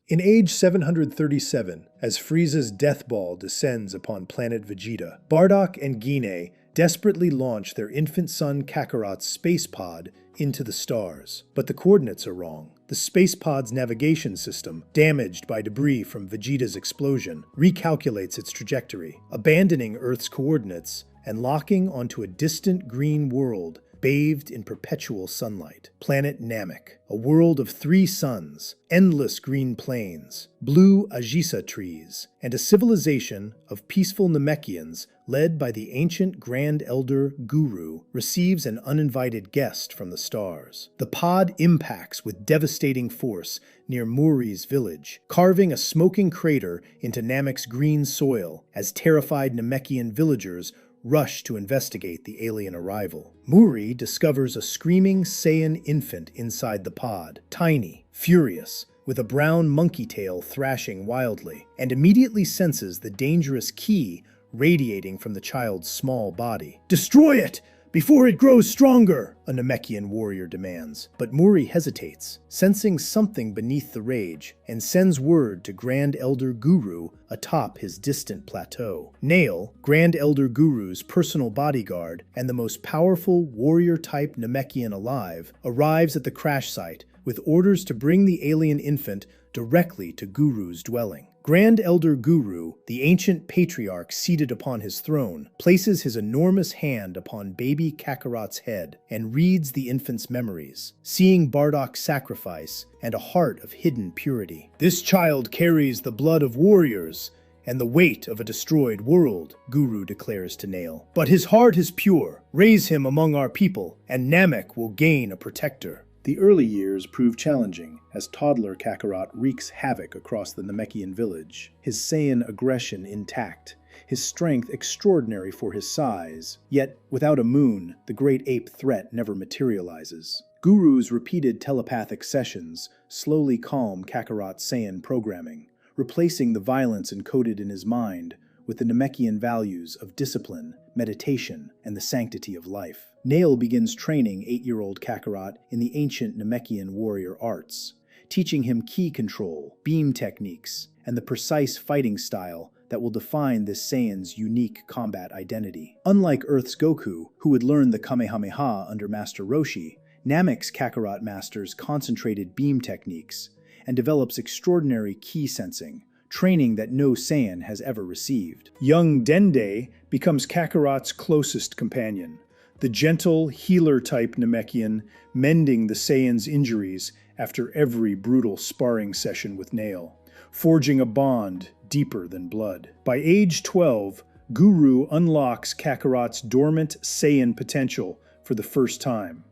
In age 737, as Frieza's death ball descends upon Planet Vegeta, Bardock and Gine desperately launch their infant son Kakarot's space pod into the stars. But the coordinates are wrong. The space pod's navigation system, damaged by debris from Vegeta's explosion, recalculates its trajectory, abandoning Earth's coordinates and locking onto a distant green world bathed in perpetual sunlight. Planet Namek, a world of 3 suns, endless green plains, blue Ajisa trees, and a civilization of peaceful Namekians led by the ancient Grand Elder Guru, receives an uninvited guest from the stars. The pod impacts with devastating force near Muri's village, carving a smoking crater into Namek's green soil as terrified Namekian villagers rush to investigate the alien arrival. Muri discovers a screaming Saiyan infant inside the pod, tiny, furious, with a brown monkey tail thrashing wildly, and immediately senses the dangerous ki radiating from the child's small body. "Destroy it! Before it grows stronger!" a Namekian warrior demands. But Muri hesitates, sensing something beneath the rage, and sends word to Grand Elder Guru atop his distant plateau. Nail, Grand Elder Guru's personal bodyguard and the most powerful warrior-type Namekian alive, arrives at the crash site with orders to bring the alien infant directly to Guru's dwelling. Grand Elder Guru, the ancient patriarch seated upon his throne, places his enormous hand upon baby Kakarot's head and reads the infant's memories, seeing Bardock's sacrifice and a heart of hidden purity. "This child carries the blood of warriors and the weight of a destroyed world," Guru declares to Nail. "But his heart is pure. Raise him among our people, and Namek will gain a protector." The early years prove challenging, as toddler Kakarot wreaks havoc across the Namekian village, his Saiyan aggression intact, his strength extraordinary for his size. Yet, without a moon, the great ape threat never materializes. Guru's repeated telepathic sessions slowly calm Kakarot's Saiyan programming, replacing the violence encoded in his mind with the Namekian values of discipline, meditation, and the sanctity of life. Nail begins training 8-year-old Kakarot in the ancient Namekian warrior arts, teaching him ki control, beam techniques, and the precise fighting style that will define this Saiyan's unique combat identity. Unlike Earth's Goku, who would learn the Kamehameha under Master Roshi, Namek's Kakarot masters concentrated beam techniques and develops extraordinary ki sensing, training that no Saiyan has ever received. Young Dende becomes Kakarot's closest companion, the gentle, healer-type Namekian, mending the Saiyan's injuries after every brutal sparring session with Nail, forging a bond deeper than blood. By age 12, Guru unlocks Kakarot's dormant Saiyan potential for the first time.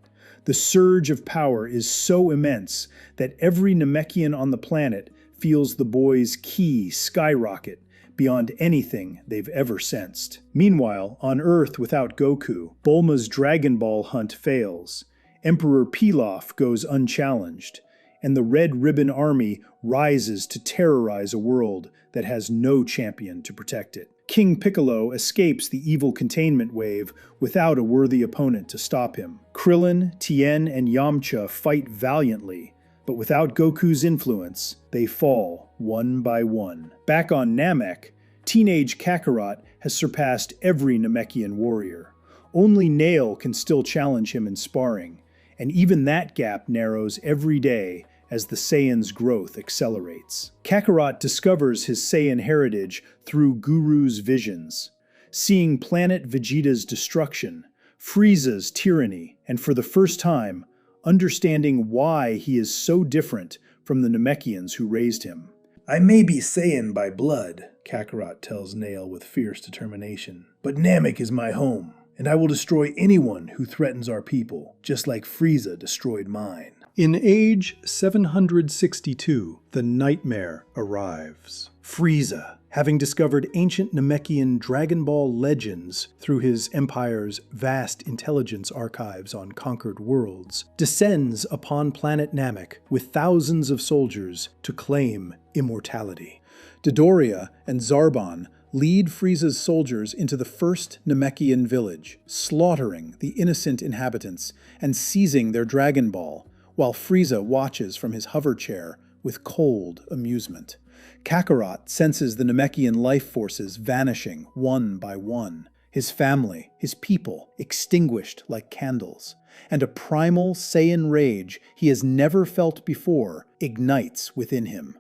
The surge of power is so immense that every Namekian on the planet feels the boy's ki skyrocket beyond anything they've ever sensed. Meanwhile, on Earth without Goku, Bulma's Dragon Ball hunt fails, Emperor Pilaf goes unchallenged, and the Red Ribbon Army rises to terrorize a world that has no champion to protect it. King Piccolo escapes the evil containment wave without a worthy opponent to stop him. Krillin, Tien, and Yamcha fight valiantly, but without Goku's influence, they fall one by one. Back on Namek, teenage Kakarot has surpassed every Namekian warrior. Only Nail can still challenge him in sparring, and even that gap narrows every day as the Saiyan's growth accelerates. Kakarot discovers his Saiyan heritage through Guru's visions, seeing Planet Vegeta's destruction, Frieza's tyranny, and for the first time, understanding why he is so different from the Namekians who raised him. "I may be Saiyan by blood," Kakarot tells Nail with fierce determination, "but Namek is my home, and I will destroy anyone who threatens our people, just like Frieza destroyed mine." In age 762, the nightmare arrives. Frieza, having discovered ancient Namekian Dragon Ball legends through his empire's vast intelligence archives on conquered worlds, descends upon Planet Namek with thousands of soldiers to claim immortality. Dodoria and Zarbon lead Frieza's soldiers into the first Namekian village, slaughtering the innocent inhabitants and seizing their Dragon Ball, while Frieza watches from his hover chair with cold amusement. Kakarot senses the Namekian life forces vanishing one by one, his family, his people, extinguished like candles, and a primal Saiyan rage he has never felt before ignites within him.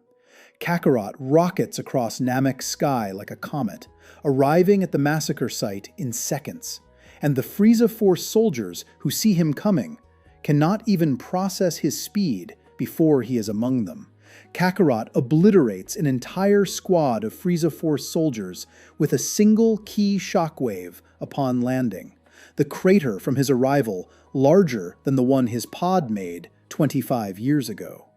Kakarot rockets across Namek's sky like a comet, arriving at the massacre site in seconds, and the Frieza Force soldiers who see him coming cannot even process his speed before he is among them. Kakarot obliterates an entire squad of Frieza Force soldiers with a single key shockwave upon landing, the crater from his arrival larger than the one his pod made 25 years ago.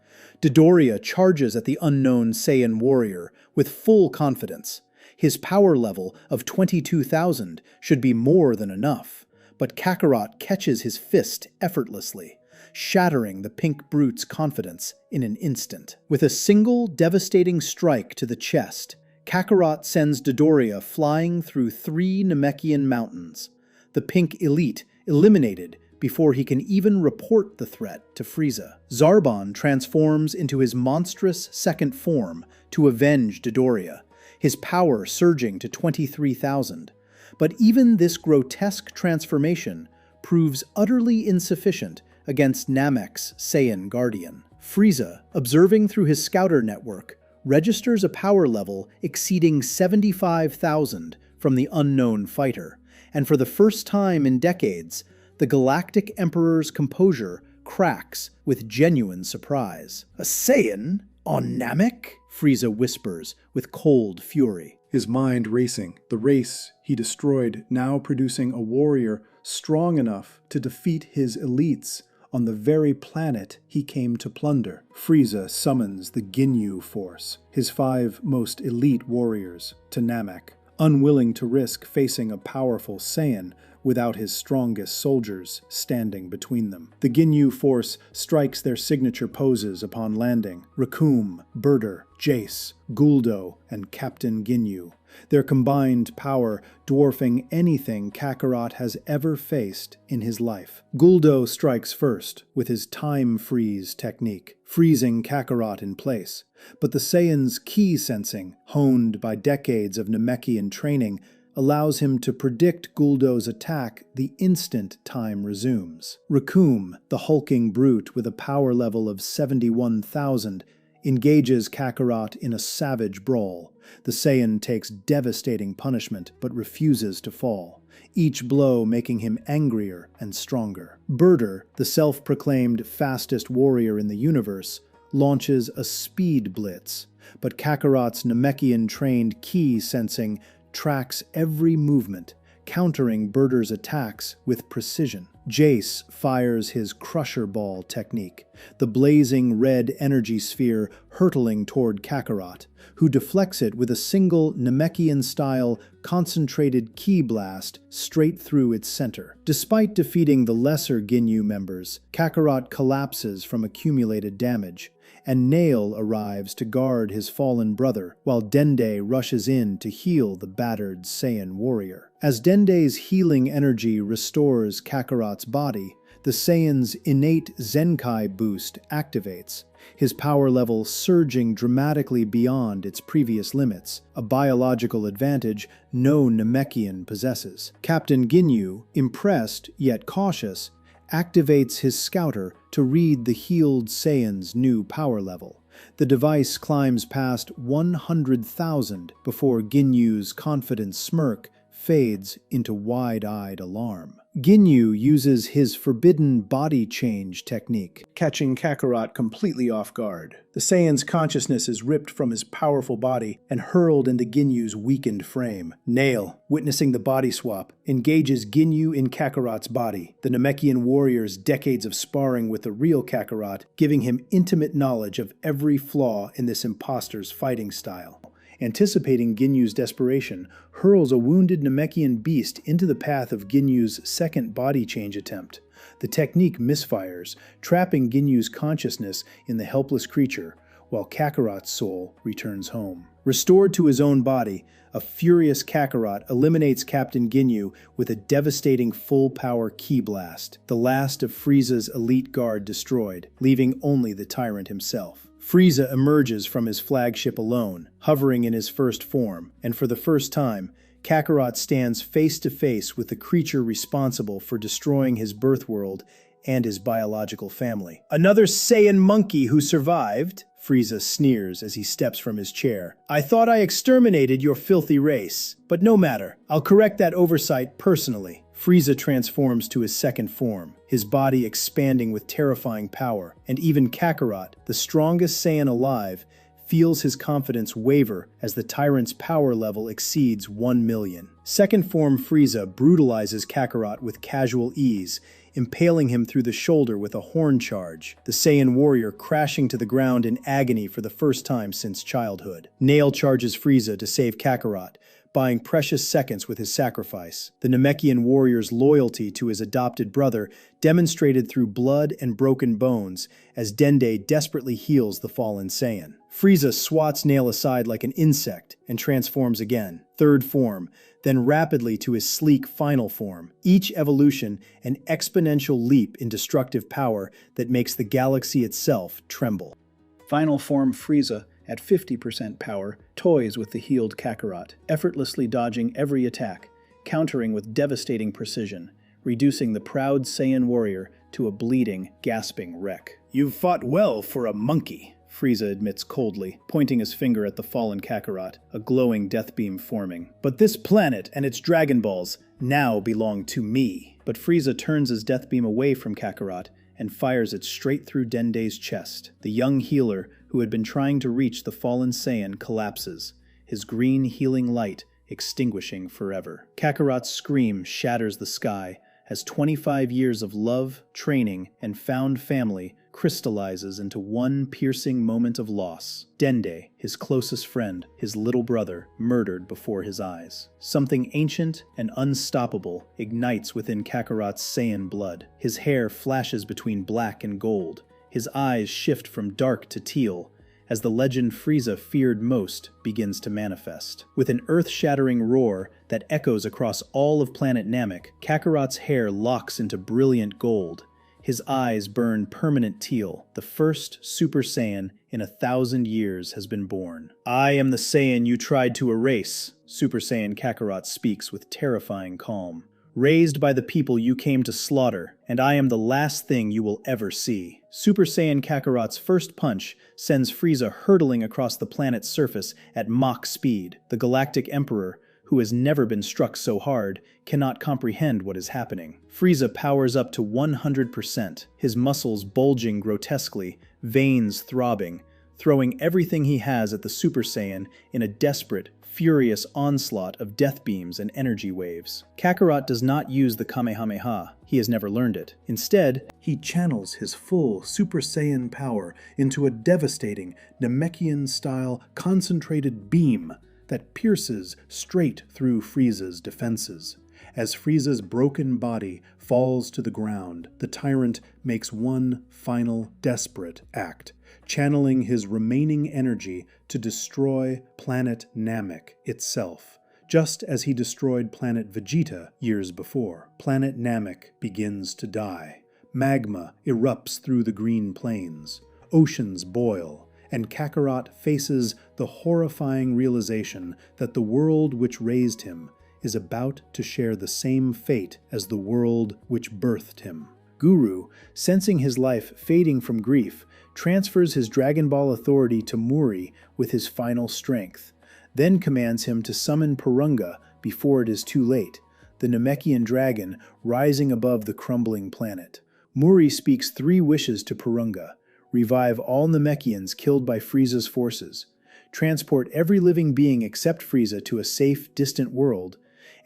Dodoria charges at the unknown Saiyan warrior with full confidence. His power level of 22,000 should be more than enough, but Kakarot catches his fist effortlessly, shattering the pink brute's confidence in an instant. With a single devastating strike to the chest, Kakarot sends Dodoria flying through 3 Namekian mountains, the pink elite eliminated before he can even report the threat to Frieza. Zarbon transforms into his monstrous second form to avenge Dodoria, his power surging to 23,000. But even this grotesque transformation proves utterly insufficient against Namek's Saiyan Guardian. Frieza, observing through his scouter network, registers a power level exceeding 75,000 from the unknown fighter, and for the first time in decades, the Galactic Emperor's composure cracks with genuine surprise. "A Saiyan? On Namek?" Frieza whispers with cold fury. His mind racing, the race he destroyed now producing a warrior strong enough to defeat his elites on the very planet he came to plunder. Frieza summons the Ginyu force, his 5 most elite warriors, to Namek, unwilling to risk facing a powerful Saiyan without his strongest soldiers standing between them. The Ginyu force strikes their signature poses upon landing: Recoome, Birder, Jace, Guldo, and Captain Ginyu, their combined power dwarfing anything Kakarot has ever faced in his life. Guldo strikes first with his time freeze technique, freezing Kakarot in place, but the Saiyan's ki sensing, honed by decades of Namekian training, allows him to predict Guldo's attack the instant time resumes. Recoome, the hulking brute with a power level of 71,000, engages Kakarot in a savage brawl. The Saiyan takes devastating punishment but refuses to fall, each blow making him angrier and stronger. Birder, the self-proclaimed fastest warrior in the universe, launches a speed blitz, but Kakarot's Namekian-trained ki sensing tracks every movement, countering Birder's attacks with precision. Jace fires his Crusher Ball technique, the blazing red energy sphere hurtling toward Kakarot, who deflects it with a single Namekian-style concentrated ki blast straight through its center. Despite defeating the lesser Ginyu members, Kakarot collapses from accumulated damage, and Nail arrives to guard his fallen brother, while Dende rushes in to heal the battered Saiyan warrior. As Dende's healing energy restores Kakarot's body, the Saiyan's innate Zenkai boost activates, his power level surging dramatically beyond its previous limits, a biological advantage no Namekian possesses. Captain Ginyu, impressed yet cautious, activates his scouter to read the healed Saiyan's new power level. The device climbs past 100,000 before Ginyu's confident smirk fades into wide-eyed alarm. Ginyu uses his forbidden body change technique, catching Kakarot completely off guard. The Saiyan's consciousness is ripped from his powerful body and hurled into Ginyu's weakened frame. Nail, witnessing the body swap, engages Ginyu in Kakarot's body, the Namekian warrior's decades of sparring with the real Kakarot, giving him intimate knowledge of every flaw in this imposter's fighting style. Anticipating Ginyu's desperation, hurls a wounded Namekian beast into the path of Ginyu's second body change attempt. The technique misfires, trapping Ginyu's consciousness in the helpless creature, while Kakarot's soul returns home. Restored to his own body, a furious Kakarot eliminates Captain Ginyu with a devastating full-power ki blast, the last of Frieza's elite guard destroyed, leaving only the tyrant himself. Frieza emerges from his flagship alone, hovering in his first form, and for the first time, Kakarot stands face to face with the creature responsible for destroying his birth world and his biological family. "Another Saiyan monkey who survived?" Frieza sneers as he steps from his chair. "I thought I exterminated your filthy race. But no matter, I'll correct that oversight personally." Frieza transforms to his second form, his body expanding with terrifying power, and even Kakarot, the strongest Saiyan alive, feels his confidence waver as the tyrant's power level exceeds 1 million. Second form Frieza brutalizes Kakarot with casual ease, impaling him through the shoulder with a horn charge, the Saiyan warrior crashing to the ground in agony for the first time since childhood. Nail charges Frieza to save Kakarot, buying precious seconds with his sacrifice. The Namekian warrior's loyalty to his adopted brother demonstrated through blood and broken bones as Dende desperately heals the fallen Saiyan. Frieza swats Nail aside like an insect and transforms again, third form, then rapidly to his sleek final form, each evolution an exponential leap in destructive power that makes the galaxy itself tremble. Final form Frieza, at 50% power, toys with the healed Kakarot, effortlessly dodging every attack, countering with devastating precision, reducing the proud Saiyan warrior to a bleeding, gasping wreck. "You've fought well for a monkey," Frieza admits coldly, pointing his finger at the fallen Kakarot, a glowing death beam forming. "But this planet and its Dragon Balls now belong to me." But Frieza turns his death beam away from Kakarot and fires it straight through Dende's chest. The young healer, who had been trying to reach the fallen Saiyan, collapses, his green healing light extinguishing forever. Kakarot's scream shatters the sky as 25 years of love, training, and found family crystallizes into one piercing moment of loss. Dende, his closest friend, his little brother, murdered before his eyes. Something ancient and unstoppable ignites within Kakarot's Saiyan blood. His hair flashes between black and gold. His eyes shift from dark to teal, as the legend Frieza feared most begins to manifest. With an earth-shattering roar that echoes across all of Planet Namek, Kakarot's hair locks into brilliant gold. His eyes burn permanent teal. The first Super Saiyan in 1,000 years has been born. "I am the Saiyan you tried to erase," Super Saiyan Kakarot speaks with terrifying calm. "Raised by the people you came to slaughter, and I am the last thing you will ever see." Super Saiyan Kakarot's first punch sends Frieza hurtling across the planet's surface at Mach speed. The Galactic Emperor, who has never been struck so hard, cannot comprehend what is happening. Frieza powers up to 100%, his muscles bulging grotesquely, veins throbbing, throwing everything he has at the Super Saiyan in a desperate, furious onslaught of death beams and energy waves. Kakarot does not use the Kamehameha. He has never learned it. Instead, he channels his full Super Saiyan power into a devastating Namekian-style concentrated beam that pierces straight through Frieza's defenses. As Frieza's broken body falls to the ground, the tyrant makes one final desperate act, channeling his remaining energy to destroy Planet Namek itself, just as he destroyed Planet Vegeta years before. Planet Namek begins to die. Magma erupts through the green plains. Oceans boil, and Kakarot faces the horrifying realization that the world which raised him is about to share the same fate as the world which birthed him. Guru, sensing his life fading from grief, transfers his Dragon Ball authority to Muri with his final strength, then commands him to summon Purunga before it is too late, the Namekian dragon rising above the crumbling planet. Muri speaks 3 wishes to Purunga: revive all Namekians killed by Frieza's forces, transport every living being except Frieza to a safe, distant world,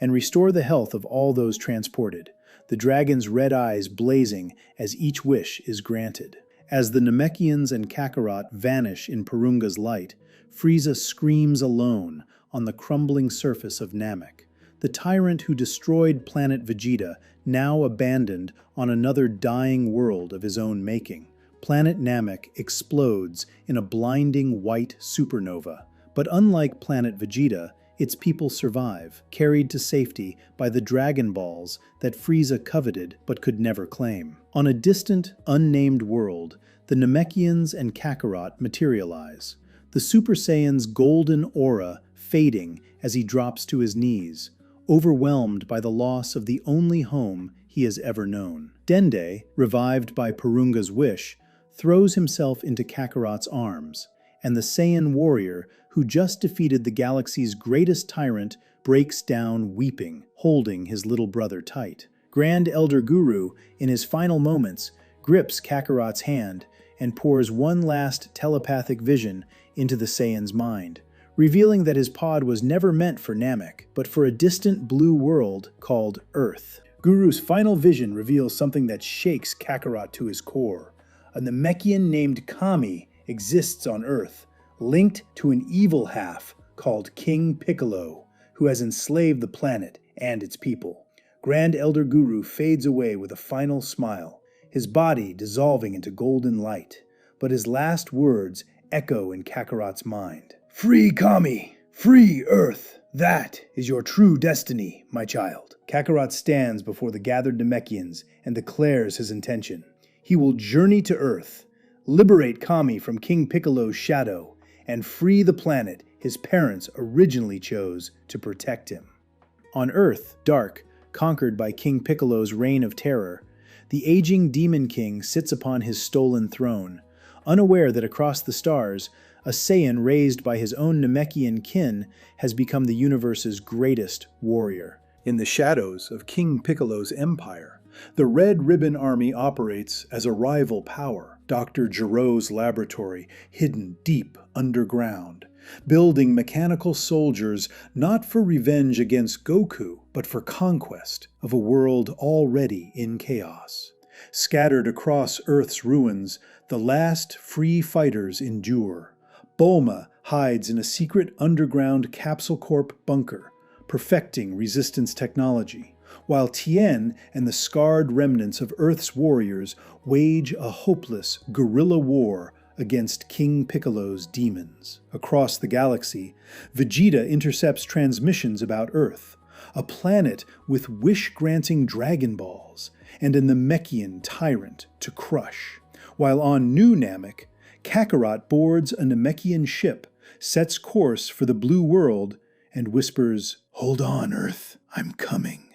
and restore the health of all those transported, the dragon's red eyes blazing as each wish is granted. As the Namekians and Kakarot vanish in Purunga's light, Frieza screams alone on the crumbling surface of Namek. The tyrant who destroyed Planet Vegeta, now abandoned on another dying world of his own making. Planet Namek explodes in a blinding white supernova, but unlike Planet Vegeta, its people survive, carried to safety by the Dragon Balls that Frieza coveted but could never claim. On a distant, unnamed world, the Namekians and Kakarot materialize, the Super Saiyan's golden aura fading as he drops to his knees, overwhelmed by the loss of the only home he has ever known. Dende, revived by Purunga's wish, throws himself into Kakarot's arms, and the Saiyan warrior who just defeated the galaxy's greatest tyrant breaks down weeping, holding his little brother tight. Grand Elder Guru, in his final moments, grips Kakarot's hand and pours one last telepathic vision into the Saiyan's mind, revealing that his pod was never meant for Namek, but for a distant blue world called Earth. Guru's final vision reveals something that shakes Kakarot to his core. A Namekian named Kami exists on Earth, linked to an evil half called King Piccolo, who has enslaved the planet and its people. Grand Elder Guru fades away with a final smile, his body dissolving into golden light, but his last words echo in Kakarot's mind. "Free Kami! Free Earth! That is your true destiny, my child." Kakarot stands before the gathered Namekians and declares his intention. He will journey to Earth, liberate Kami from King Piccolo's shadow, and free the planet his parents originally chose to protect him. On Earth, Dark, conquered by King Piccolo's reign of terror, the aging Demon King sits upon his stolen throne, unaware that across the stars, a Saiyan raised by his own Namekian kin has become the universe's greatest warrior. In the shadows of King Piccolo's empire, the Red Ribbon Army operates as a rival power, Dr. Giro's laboratory hidden deep underground, building mechanical soldiers not for revenge against Goku, but for conquest of a world already in chaos. Scattered across Earth's ruins, the last free fighters endure. Bulma hides in a secret underground Capsule Corp bunker, perfecting resistance technology, while Tien and the scarred remnants of Earth's warriors wage a hopeless guerrilla war against King Piccolo's demons. Across the galaxy, Vegeta intercepts transmissions about Earth, a planet with wish-granting Dragon Balls, and a Namekian tyrant to crush. While on New Namek, Kakarot boards a Namekian ship, sets course for the Blue World, and whispers, "Hold on, Earth, I'm coming."